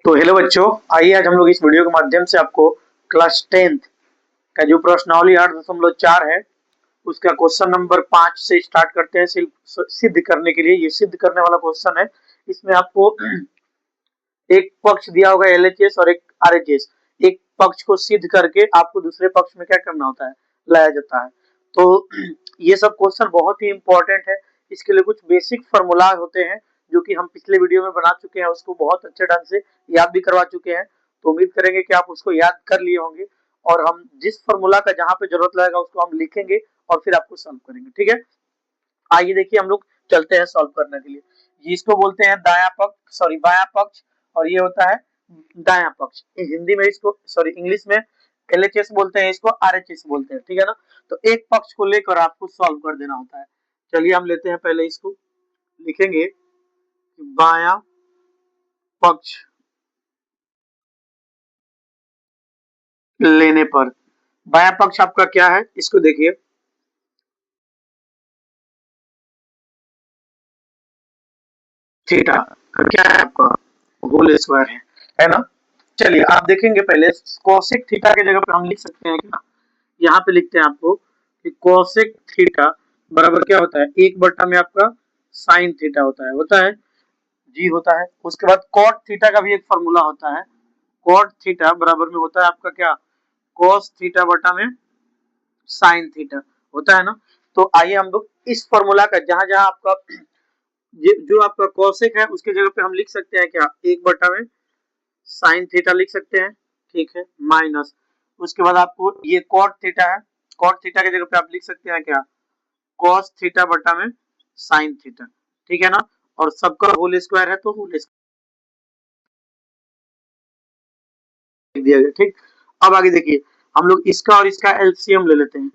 तो हेलो बच्चों, आइए आज हम लोग इस वीडियो के माध्यम से आपको क्लास 10th का जो प्रश्नावली 8.4 है उसका क्वेश्चन नंबर 5 से स्टार्ट करते हैं। सिद्ध करने के लिए ये सिद्ध करने वाला क्वेश्चन है। इसमें आपको एक पक्ष दिया होगा LHS और एक RHS। एक पक्ष को सिद्ध करके आपको दूसरे पक्ष में क्या करना होता है, लाया जाता है। तो ये सब क्वेश्चन बहुत ही इंपॉर्टेंट है। इसके लिए कुछ बेसिक फॉर्मूला होते हैं जो कि हम पिछले वीडियो में बना चुके हैं, उसको बहुत अच्छे ढंग से याद भी करवा चुके हैं। तो उम्मीद करेंगे कि आप उसको याद कर लिए होंगे और हम जिस फॉर्मूला का जहां पे जरूरत लगेगा उसको हम लिखेंगे और फिर आपको सॉल्व करेंगे। ठीक है, आइए देखिए हम लोग चलते हैं सॉल्व करने के लिए। इसको बोलते हैं दायां पक्ष, सॉरी बायां पक्ष, और ये होता है दायां पक्ष। हिंदी में इसको, सॉरी इंग्लिश में LHS बोलते हैं, इसको RHS बोलते हैं। ठीक है ना। तो एक पक्ष को लेकर आपको सॉल्व कर देना होता है। चलिए हम लेते हैं, पहले इसको लिखेंगे बायां पक्ष लेने पर। बायां पक्ष आपका क्या है, इसको देखिए, थीटा क्या है आपका, होल स्क्वायर है ना। चलिए आप देखेंगे पहले कोसेक थीटा की जगह पे हम लिख सकते हैं क्या, यहाँ पे लिखते हैं आपको कि कोसेक थीटा बराबर क्या होता है, 1 बटा में आपका साइन थीटा होता है जी होता है। उसके बाद कॉट थीटा का भी एक फॉर्मूला होता है। कॉट थीटा बराबर में होता है आपका क्या, कोस थीटा बटा में साइन थीटा होता है ना। तो आइए हम लोग इस फॉर्मूला का जहां जहां आपका जो आपका कोसेक है उसके जगह पे हम लिख सकते हैं क्या, 1 बटा में साइन थीटा लिख सकते हैं। ठीक है, माइनस उसके बाद आपको ये कॉट थीटा है, कॉट थीटा की जगह पे आप लिख सकते हैं क्या, कॉस थीटा बटा में साइन थीटा। ठीक है ना, और सबका होल स्क्वायर है तो होल स्क्वायर दिया गया। ठीक, अब आगे देखिए हम लोग इसका और इसका एलसीएम ले लेते हैं।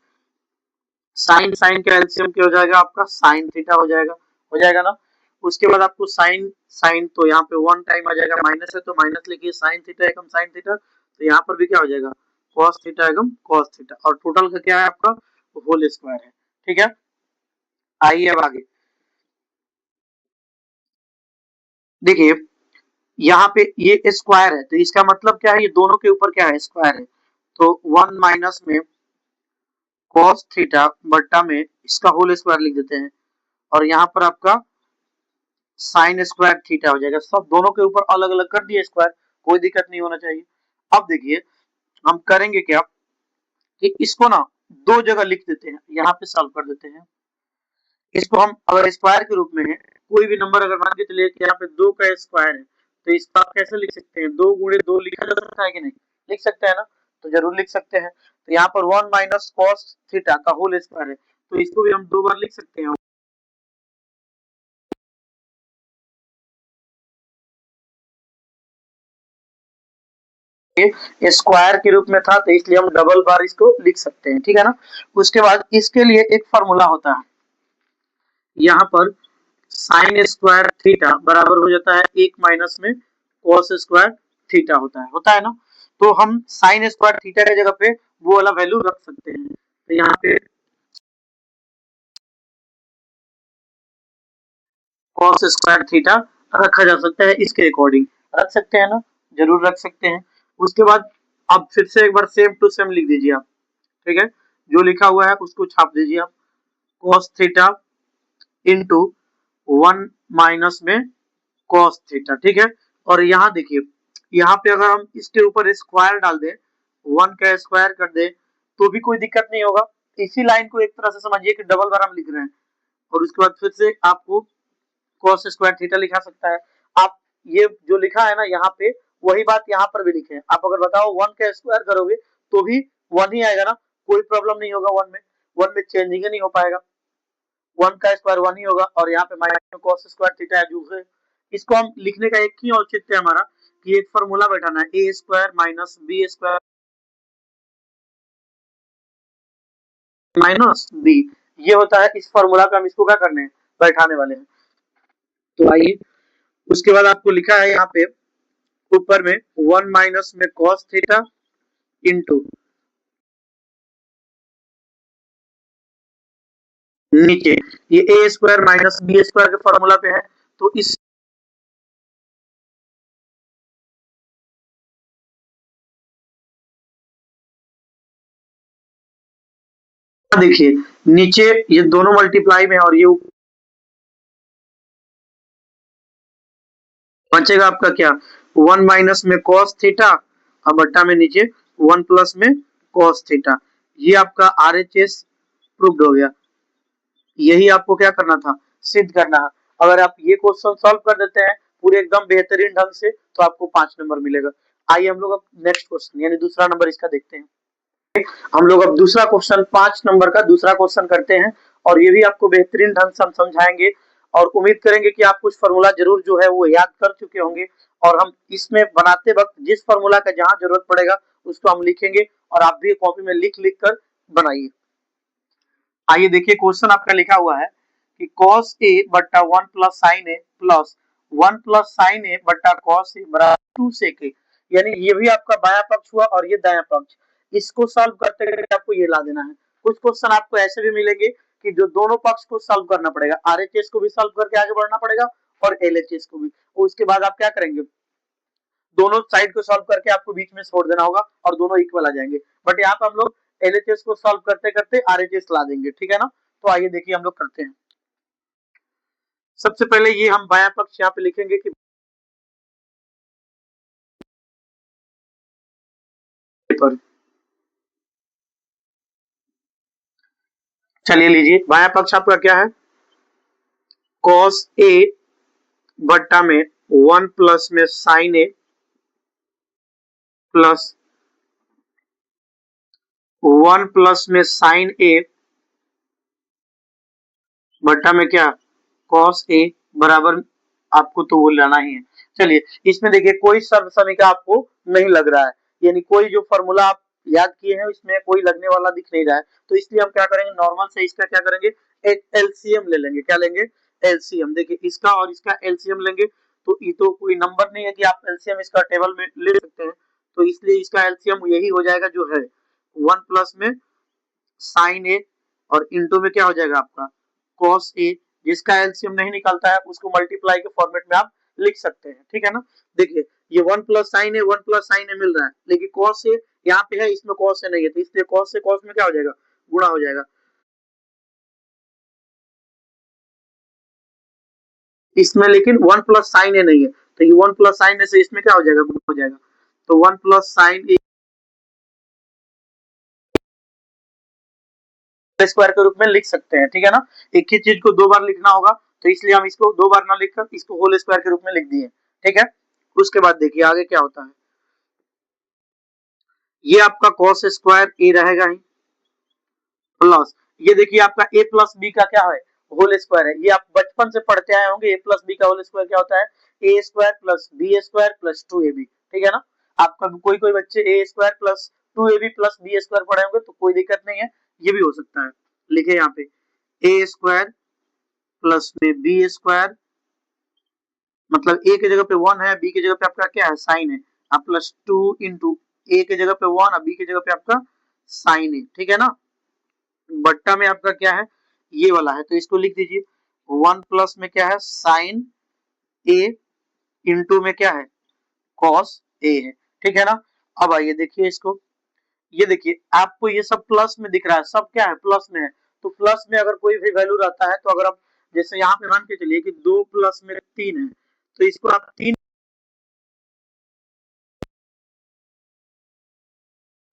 साइन साइन का एलसीएम क्या हो जाएगा आपका, साइन थीटा हो जाएगा ना। उसके बाद आपको साइन साइन तो यहाँ पे 1 टाइम आ जाएगा, माइनस है तो माइनस लिखिए, साइन थीटा एकम साइन थीटा, तो यहाँ पर भी क्या हो जाएगा, कॉस थीटा एकम कॉस थीटा, और टोटल का क्या है आपका, होल स्क्वायर है। ठीक है, आइए अब आगे देखिए, यहाँ पे ये स्क्वायर है तो इसका मतलब क्या है, ये दोनों के ऊपर क्या है, स्क्वायर है। तो 1 माइनस में कॉस थीटा बट्टा में इसका होल स्क्वायर लिख देते हैं, और यहाँ पर आपका साइन स्क्वायर थीटा हो जाएगा। सब दोनों के ऊपर अलग अलग कर दिए स्क्वायर, कोई दिक्कत नहीं होना चाहिए। अब देखिए हम करेंगे क्या कि इसको ना दो जगह लिख देते हैं, यहाँ पे सॉल्व कर देते हैं। इसको हम अगर स्क्वायर के रूप में है, कोई भी नंबर अगर मान के चलिए कि यहाँ पे 2 का स्क्वायर है तो इसको आप कैसे लिख सकते हैं, 2 गुणे 2 लिखा जा सकता है कि नहीं, लिख सकते हैं ना, तो जरूर लिख सकते हैं। तो यहाँ पर 1 माइनस कॉस थीटा का होल स्क्वायर है तो इसको भी हम 2 बार लिख सकते हैं। स्क्वायर के रूप में था तो इसलिए हम डबल बार इसको लिख सकते हैं। ठीक है ना। उसके बाद इसके लिए एक फॉर्मूला होता है, यहाँ पर साइन स्क्वायर थीटा बराबर हो जाता है 1 माइनस में कॉस स्क्वायर थीटा होता है ना। तो हम साइन स्क्वायर थीटा की जगह पे वो वाला वैल्यू रख सकते हैं। तो यहाँ पे कॉस स्क्वायर थीटा रखा जा सकता है, इसके अकॉर्डिंग रख सकते हैं ना, जरूर रख सकते हैं। उसके बाद अब फिर से एक बार सेम टू सेम लिख दीजिए आप। ठीक है, जो लिखा हुआ है उसको छाप दीजिए आप, कॉस थीटा इंटू 1 माइनस में कॉस थीटा। ठीक है, और यहाँ देखिए, यहाँ पे अगर हम इसके ऊपर स्क्वायर डाल दें, 1 का स्क्वायर कर दे तो भी कोई दिक्कत नहीं होगा। इसी लाइन को एक तरह से समझिए कि डबल बार हम लिख रहे हैं, और उसके बाद फिर से आपको कॉस स्क्वायर थीटा लिखा सकता है। आप ये जो लिखा है ना यहाँ पे, वही बात यहाँ पर भी लिखे। आप अगर बताओ 1 का स्क्वायर करोगे तो भी 1 ही आएगा ना, कोई प्रॉब्लम नहीं होगा। 1 में चेंजिंग नहीं हो पाएगा, 1 का स्क्वायर 1 ही होगा, और यहाँ पे माइनस में कॉस स्क्वायर थीटा है जो है। इसको हम लिखने का एक ही औचित्य है हमारा कि एक फॉर्मूला बैठाना है, a square minus b square minus b, ये होता है इस फॉर्मूला का। हम इसको क्या करने हैं, बैठाने वाले हैं। तो आइए, उसके बाद आपको लिखा है यहाँ पे ऊपर में 1 माइनस में कॉस थीटा इंटू नीचे ये ए स्क्वायर माइनस बी स्क्वायर के फॉर्मूला पे है, तो इस देखिए नीचे ये दोनों मल्टीप्लाई में और ये बचेगा आपका क्या 1 माइनस में cos थीटा और बट्टा में नीचे 1 प्लस में cos थीटा। ये आपका RHS प्रूव्ड हो गया। यही आपको क्या करना था, सिद्ध करना है। अगर आप ये क्वेश्चन सॉल्व कर देते हैं पूरे एकदम बेहतरीन ढंग से तो आपको 5 नंबर मिलेगा। आइए हम लोग अब नेक्स्ट क्वेश्चन यानी दूसरा नंबर इसका देखते हैं। हम लोग अब दूसरा क्वेश्चन 5 नंबर का दूसरा क्वेश्चन करते हैं और ये भी आपको बेहतरीन ढंग से हम समझाएंगे और उम्मीद करेंगे कि आप कुछ फॉर्मूला जरूर जो है वो याद कर चुके होंगे और हम इसमें बनाते वक्त जिस फॉर्मूला का जहां जरूरत पड़ेगा उसको हम लिखेंगे और आप भी कॉपी में लिख लिख कर बनाइए। आइए देखिए क्वेश्चन आपका लिखा हुआ है कि cos a बट्टा 1 प्लस साइन ए प्लस 1 प्लस साइन ए बट्टा cos a बराबर 2 sec a। यानी ये भी आपका बायां पक्ष हुआ और ये दायां पक्ष। इसको सॉल्व करते करते आपको ये ला देना है। कुछ क्वेश्चन आपको ऐसे भी मिलेंगे कि जो दोनों पक्ष को सॉल्व करना पड़ेगा, आरएचएस को भी सॉल्व करके आगे बढ़ना पड़ेगा और एलएचएस को भी। उसके बाद आप क्या करेंगे, दोनों साइड को सॉल्व करके आपको बीच में छोड़ देना होगा और दोनों इक्वल आ जाएंगे। बट यहाँ पे हम लोग एलएचएस को सॉल्व करते करते आरएचएस ला देंगे, ठीक है ना। तो आइए देखिए हम लोग करते हैं। सबसे पहले ये हम बायां पक्ष यहाँ पे लिखेंगे कि पर चलिए लीजिए बायां पक्ष आपका क्या है, cos a बट्टा में 1 प्लस में साइन ए प्लस 1 प्लस में साइन ए बट्टा में क्या cos a बराबर आपको तो वो लाना ही है। चलिए इसमें देखिए कोई सर्व समीकरण आपको नहीं लग रहा है, यानी कोई जो फॉर्मूला आप याद किए हैं इसमें कोई लगने वाला दिख नहीं रहा है। तो इसलिए हम क्या करेंगे, नॉर्मल से इसका क्या करेंगे, एक एलसीएम ले लेंगे। क्या लेंगे, एलसीएम। देखिए इसका और इसका एलसीएम लेंगे तो ये तो कोई नंबर नहीं है कि आप एलसीएम इसका टेबल में ले सकते हैं। तो इसलिए इसका एलसीएम यही हो जाएगा जो है 1 प्लस में साइन ए और इंटू में क्या हो जाएगा आपका cos ए। जिसका एलसीएम नहीं निकलता है उसको मल्टीप्लाई के फॉर्मेट में आप लिख सकते हैं, ठीक है ना। देखिए ये 1 प्लस साइन ए 1 प्लस साइन ए मिल रहा है, लेकिन cos ए यहाँ पे है, इसमें cos ए नहीं है, तो इसलिए cos से cos में क्या हो जाएगा, गुणा हो जाएगा। इसमें लेकिन 1 प्लस साइन ए नहीं है, तो ये 1 प्लस साइन ए से इसमें क्या हो जाएगा, गुणा हो जाएगा। तो 1 प्लस साइन ए स्क्वायर के रूप में लिख सकते हैं, ठीक है ना। एक ही चीज को दो बार लिखना होगा तो इसलिए हम इसको दो बार ना लिखकर इसको होल स्क्वायर के रूप में लिख दिए, ठीक है। उसके बाद देखिए आगे क्या होता है, ये आपका cos स्क्वायर ए रहेगा ही प्लस ये देखिए आपका a प्लस बी का क्या है, होल स्क्वायर है। ये आप बचपन से पढ़ते आए होंगे, a प्लस बी का होल स्क्वायर क्या होता है, a square plus b square plus 2ab, ठीक है ना। आपका कोई कोई बच्चे a square plus 2ab plus b square पढ़े होंगे तो कोई दिक्कत नहीं है, ये भी हो सकता है। लिखे यहाँ पे ए स्क्वायर प्लस में बी स्क्वायर, मतलब ए की जगह पे 1 है, बी की जगह पे आपका क्या है साइन है, आप प्लस 2 इंटू ए की जगह पे 1 और बी की जगह पे आपका साइन है, ठीक है ना। बट्टा में आपका क्या है, ये वाला है, तो इसको लिख दीजिए 1 प्लस में क्या है साइन ए इंटू में क्या है कॉस ए है, ठीक है ना। अब आइए देखिए इसको, ये देखिए आपको ये सब प्लस में दिख रहा है, सब क्या है प्लस में है। तो प्लस में अगर कोई भी वैल्यू रहता है तो अगर आप जैसे यहाँ पे मान के चलिए कि 2 प्लस में 3 है तो इसको आप 3,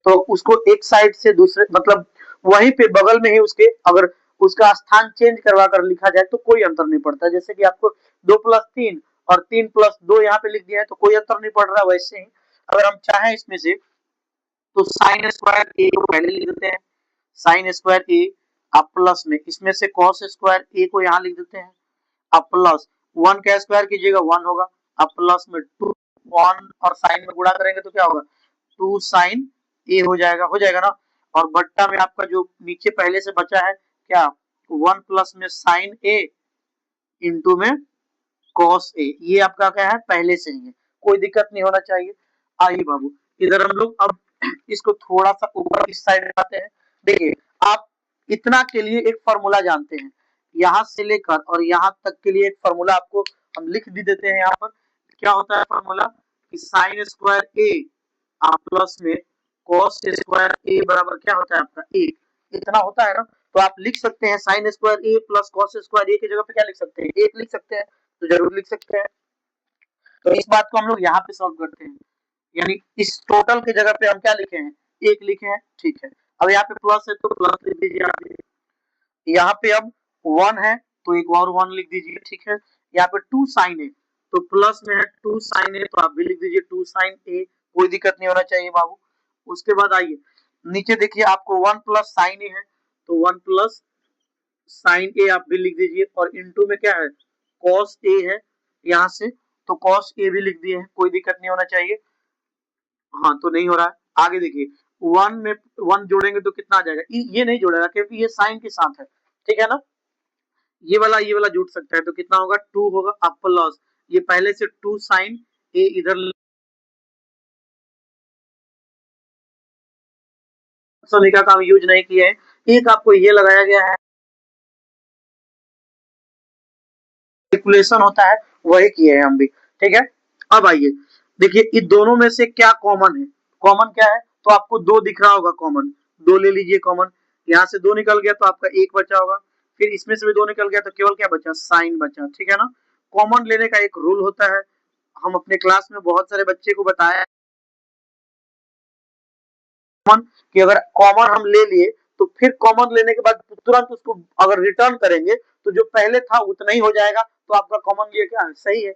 तो उसको एक साइड से दूसरे मतलब वहीं पे बगल में ही उसके अगर उसका स्थान चेंज करवा कर लिखा जाए तो कोई अंतर नहीं पड़ता। जैसे कि आपको 2 प्लस 3 और 3 प्लस 2 यहाँ पे लिख दिया है तो कोई अंतर नहीं पड़ रहा। वैसे ही अगर हम चाहें इसमें से तो साइन स्क्वायर ए को पहले लिख देते हैं, साइन स्क्वायर ए आप प्लस में इसमें से कॉस स्क्वायर ए को यहाँ लिख देते हैं, आप प्लस 1 का स्क्वायर कीजिएगा 1 होगा, आप प्लस में 2 1 और साइन में गुणा करेंगे तो क्या होगा 2 साइन ए हो जाएगा ना। और बट्टा में आपका जो नीचे पहले से बचा है क्या 1 प्लस में साइन ए इंटू में कॉस ए, ये आपका क्या है पहले से ही है, कोई दिक्कत नहीं होना चाहिए। आइए बाबू इधर हम लोग अब इसको थोड़ा सा ऊपर इस साइड आते हैं। देखिए आप इतना के लिए एक फॉर्मूला जानते हैं, यहाँ से लेकर और यहाँ तक के लिए एक फॉर्मूला आपको हम लिख भी देते हैं। यहाँ पर क्या होता है फॉर्मूला कि साइन स्क्वायर ए आप प्लस में कॉस स्क्वायर ए बराबर क्या होता है आपका 1, इतना होता है ना, तो आप लिख सकते हैं साइन स्क्वायर ए प्लस कॉस स्क्वायर ए की जगह पे क्या लिख सकते हैं, 1 लिख सकते हैं, तो जरूर लिख सकते हैं। तो इस बात को हम लोग यहाँ पे सॉल्व करते हैं, यानी इस टोटल की जगह पे हम क्या लिखे हैं, 1 लिखे हैं, ठीक है। अब यहाँ पे प्लस है तो प्लस लिख दीजिए आप, यहाँ पे अब 1 है तो एक और 1 लिख दीजिए, ठीक है। यहाँ पे 2 साइन है तो प्लस में है 2 साइन है तो आप भी लिख दीजिए 2 साइन ए, कोई दिक्कत नहीं होना चाहिए बाबू। उसके बाद आइए नीचे देखिए आपको 1 प्लस साइन ए है तो 1 प्लस साइन ए आप भी लिख दीजिए, और इनटू में क्या है, कॉस ए है यहाँ से, तो कॉस ए भी लिख दिए हैं, कोई दिक्कत नहीं होना चाहिए। हाँ तो नहीं हो रहा है। आगे देखिए 1 में 1 जोड़ेंगे तो कितना आ जाएगा, ये नहीं जोड़ेगा क्योंकि ये साइन के साथ है, ठीक है ना। ये वाला जुड़ सकता है तो कितना होगा, 2 होगा, अब प्लस ये पहले से 2 साइन ए इधर समीकरण का हम यूज नहीं किए हैं, एक आपको ये लगाया गया है कैलकुलेशन होता है वही किए हैं हम भी, ठीक है। अब आइए देखिए इन दोनों में से क्या कॉमन है, कॉमन क्या है, तो आपको 2 दिख रहा होगा कॉमन, 2 ले लीजिए कॉमन, यहाँ से 2 निकल गया तो आपका 1 बचा होगा, फिर इसमें से भी 2 निकल गया तो केवल क्या बचा, साइन बचा, ठीक है ना। कॉमन लेने का एक रूल होता है, हम अपने क्लास में बहुत सारे बच्चे को बताया कि अगर कॉमन हम ले लिए तो फिर कॉमन लेने के बाद तुरंत उसको अगर रिटर्न करेंगे तो जो पहले था उतना ही हो जाएगा, तो आपका कॉमन लिए क्या है, सही है।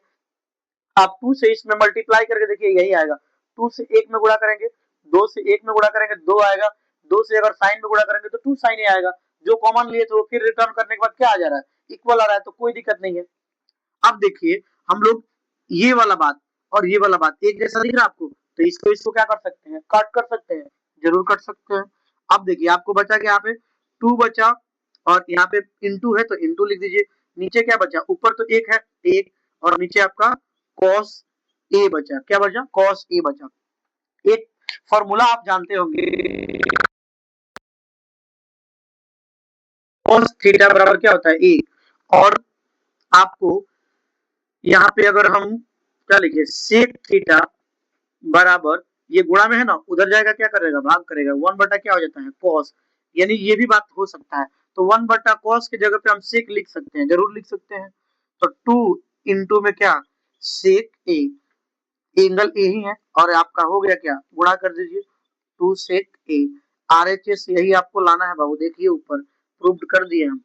आप 2 से इसमें मल्टीप्लाई करके देखिए यही आएगा, 2 से 1 में गुणा करेंगे, 2 से 1 में गुणा करेंगे 2 आएगा, 2 से अगर साइन में गुणा करेंगे तो 2 साइन ही आएगा, जो कॉमन लिए तो फिर रिटर्न करने के बाद क्या आ जा रहा है, इक्वल आ रहा है, तो कोई दिक्कत नहीं है। अब देखिए हम लोग ये वाला बात और ये वाला बात एक जैसा दिख रहा है आपको, तो इसको इसको क्या कर सकते हैं, कट कर सकते हैं, जरूर कट सकते हैं। अब देखिए आपको बचा क्या, यहाँ पे 2 बचा और यहाँ पे इंटू है तो इंटू लिख दीजिए, नीचे क्या बचा, ऊपर तो 1 है 1 और नीचे आपका cos ए बचा, क्या बचा, cos ए बचा। एक फॉर्मूला आप जानते होंगे, cos थीटा बराबर क्या होता है, ए, और आपको यहाँ पे अगर हम क्या लिखे, sec थीटा बराबर ये गुणा में है ना, उधर जाएगा क्या करेगा, भाग करेगा, 1 बटा क्या हो जाता है, cos, यानी ये भी बात हो सकता है, तो 1 बटा cos की जगह पे हम sec लिख सकते हैं, जरूर लिख सकते हैं। तो 2 इंटू में क्या, sec a, एंगल ए ही है और आपका हो गया क्या, गुणा कर दीजिए 2 sec a, RHS यही आपको लाना है बाबू, देखिए ऊपर प्रूव्ड कर दिए हम,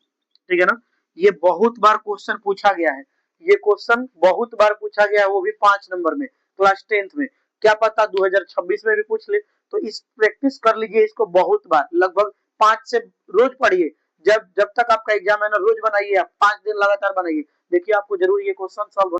ठीक है ना। ये बहुत बार क्वेश्चन पूछा गया है, ये क्वेश्चन बहुत बार पूछा गया है, वो भी 5 नंबर में क्लास 10th में, क्या पता 2026 में भी पूछ ले, तो इस प्रैक्टिस कर लीजिए इसको बहुत बार, लगभग 5 से रोज पढ़िए, जब जब तक आपका एग्जाम है ना रोज बनाइए, आप 5 दिन लगातार बनाइए, देखिए आपको जरूर ये क्वेश्चन सॉल्व